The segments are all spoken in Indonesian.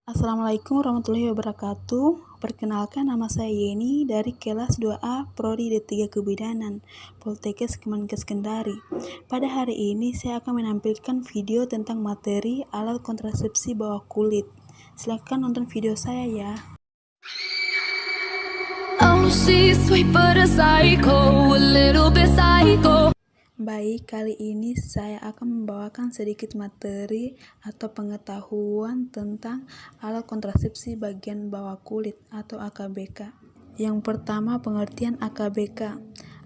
Assalamualaikum warahmatullahi wabarakatuh. Perkenalkan, nama saya Yeni dari kelas 2A Prodi D3 Kebidanan, Poltekkes Kemenkes Kendari. Pada hari ini saya akan menampilkan video tentang materi alat kontrasepsi bawah kulit. Silakan nonton video saya ya. Oh, she's sweet but a psycho, a little bit psycho. Baik, kali ini saya akan membawakan sedikit materi atau pengetahuan tentang alat kontrasepsi bagian bawah kulit atau AKBK. Yang pertama, pengertian AKBK.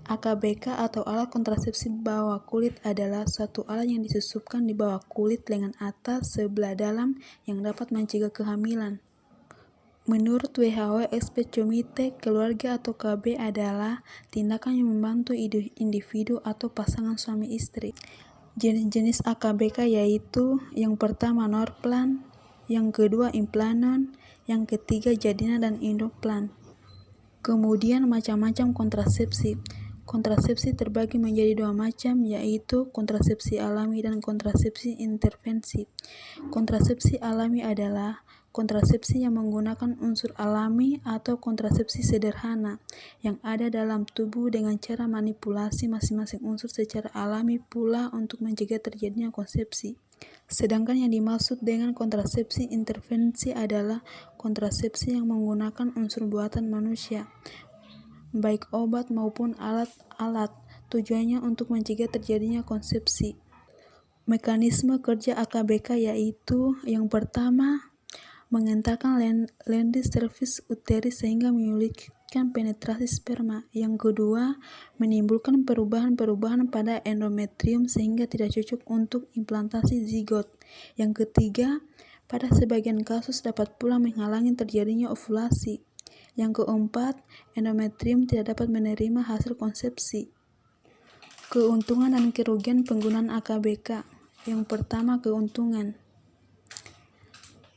AKBK atau alat kontrasepsi bawah kulit adalah suatu alat yang disusupkan di bawah kulit lengan atas sebelah dalam yang dapat mencegah kehamilan. Menurut WHO, Expectomite keluarga atau KB adalah tindakan yang membantu individu atau pasangan suami istri. Jenis-jenis AKBK yaitu yang pertama Norplan, yang kedua Implanon, yang ketiga Jadina dan Indoplan. Kemudian macam-macam kontrasepsi. Kontrasepsi terbagi menjadi dua macam, yaitu kontrasepsi alami dan kontrasepsi intervensi. Kontrasepsi alami adalah kontrasepsi yang menggunakan unsur alami atau kontrasepsi sederhana yang ada dalam tubuh dengan cara manipulasi masing-masing unsur secara alami pula untuk mencegah terjadinya konsepsi. Sedangkan yang dimaksud dengan kontrasepsi intervensi adalah kontrasepsi yang menggunakan unsur buatan manusia, baik obat maupun alat-alat, tujuannya untuk mencegah terjadinya konsepsi. Mekanisme kerja AKBK yaitu yang pertama, mengentalkan lendir cervix uterus sehingga menyulitkan penetrasi sperma. Yang kedua, menimbulkan perubahan-perubahan pada endometrium sehingga tidak cocok untuk implantasi zigot. Yang ketiga, pada sebagian kasus dapat pula menghalangi terjadinya ovulasi. Yang keempat, endometrium tidak dapat menerima hasil konsepsi. Keuntungan dan kerugian penggunaan AKBK. Yang pertama, keuntungan.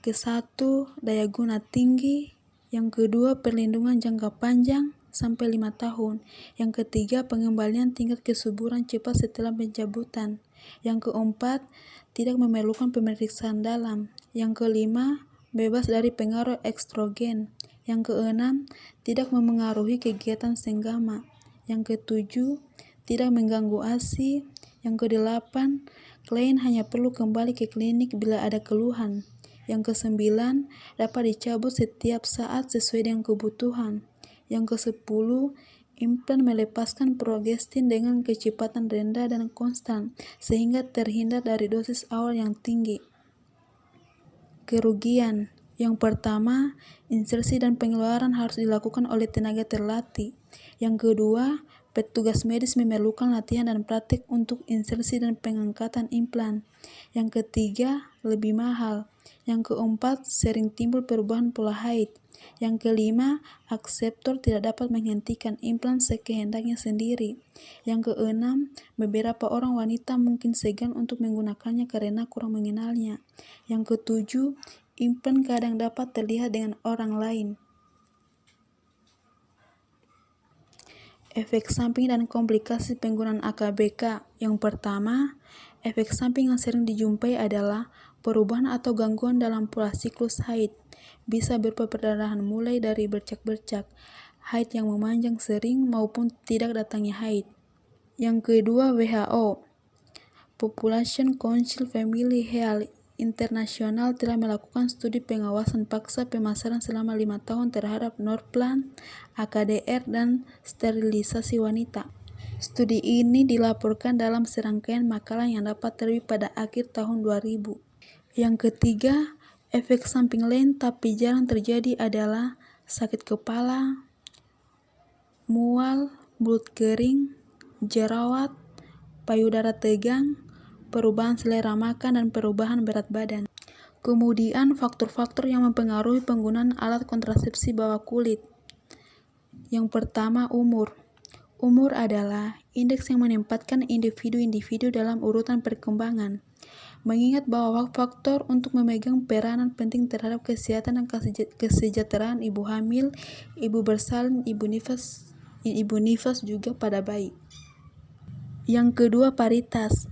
Ke-1, daya guna tinggi. Yang kedua, perlindungan jangka panjang sampai 5 tahun. Yang ketiga, pengembalian tingkat kesuburan cepat setelah pencabutan. Yang keempat, tidak memerlukan pemeriksaan dalam. Yang kelima, bebas dari pengaruh estrogen. Yang keenam, tidak memengaruhi kegiatan senggama. Yang ketujuh, tidak mengganggu ASI. Yang kedelapan, klien hanya perlu kembali ke klinik bila ada keluhan. Yang kesembilan, dapat dicabut setiap saat sesuai dengan kebutuhan. Yang kesepuluh, implan melepaskan progestin dengan kecepatan rendah dan konstan, sehingga terhindar dari dosis awal yang tinggi. Kerugian. Yang pertama, insersi dan pengeluaran harus dilakukan oleh tenaga terlatih. Yang kedua, petugas medis memerlukan latihan dan praktik untuk insersi dan pengangkatan implan. Yang ketiga, lebih mahal. Yang keempat, sering timbul perubahan pola haid. Yang kelima, akseptor tidak dapat menghentikan implan sekehendaknya sendiri. Yang keenam, beberapa orang wanita mungkin segan untuk menggunakannya karena kurang mengenalnya. Yang ketujuh, implan kadang dapat terlihat dengan orang lain. Efek samping dan komplikasi penggunaan AKBK. Yang pertama, efek samping yang sering dijumpai adalah perubahan atau gangguan dalam pola siklus haid. Bisa berupa perdarahan mulai dari bercak-bercak, haid yang memanjang sering maupun tidak datangnya haid. Yang kedua, WHO, Population Council Family Health Internasional telah melakukan studi pengawasan paksa pemasaran selama 5 tahun terhadap Norplan, AKDR, dan sterilisasi wanita. Studi ini dilaporkan dalam serangkaian makalah yang dapat terbit pada akhir tahun 2000. Yang ketiga, efek samping lain tapi jarang terjadi adalah sakit kepala, mual, mulut kering, jerawat, payudara tegang, perubahan selera makan, dan perubahan berat badan. Kemudian, faktor-faktor yang mempengaruhi penggunaan alat kontrasepsi bawah kulit. Yang pertama, umur. Umur adalah indeks yang menempatkan individu-individu dalam urutan perkembangan. Mengingat bahwa faktor untuk memegang peranan penting terhadap kesehatan dan kesejahteraan ibu hamil, ibu bersalin, ibu nifas juga pada bayi. Yang kedua, paritas.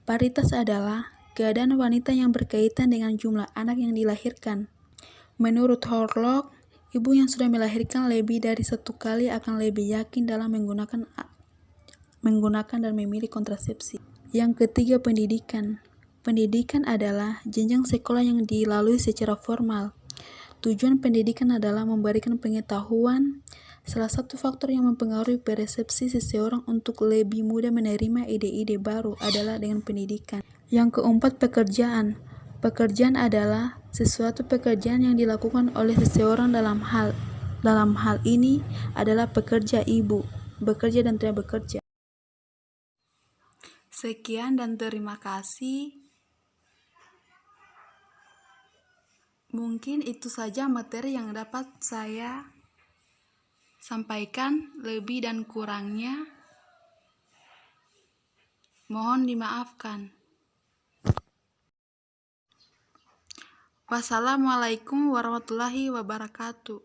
Paritas adalah keadaan wanita yang berkaitan dengan jumlah anak yang dilahirkan. Menurut Horlock, ibu yang sudah melahirkan lebih dari 1 kali akan lebih yakin dalam menggunakan dan memilih kontrasepsi. Yang ketiga, pendidikan. Pendidikan adalah jenjang sekolah yang dilalui secara formal. Tujuan pendidikan adalah memberikan pengetahuan. Salah satu faktor yang mempengaruhi persepsi seseorang untuk lebih mudah menerima ide-ide baru adalah dengan pendidikan. Yang keempat, pekerjaan. Pekerjaan adalah sesuatu pekerjaan yang dilakukan oleh seseorang dalam hal ini adalah pekerja ibu, bekerja dan tidak bekerja. Sekian dan terima kasih. Mungkin itu saja materi yang dapat saya sampaikan. Lebih dan kurangnya mohon dimaafkan. Wassalamualaikum warahmatullahi wabarakatuh.